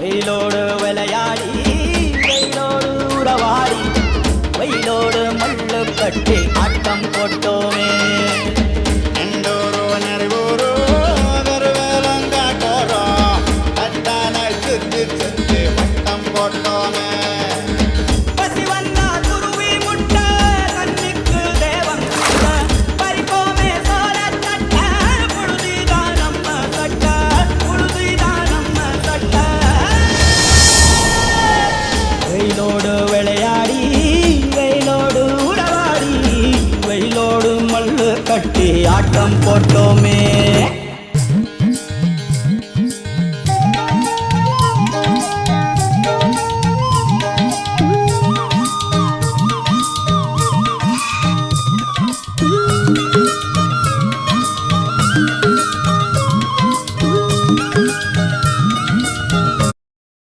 வெயிலோடு விளையாடி வெயிலோடு உறவாடி வெயிலோடு மல்லு கட்டி ஆட்டம் போட்டோமே எண்டூரு நெருவூரு வெறுவேலங்காட்டோரோ கட்டான சுத்தி சுத்தி வட்டம் போட்டோமே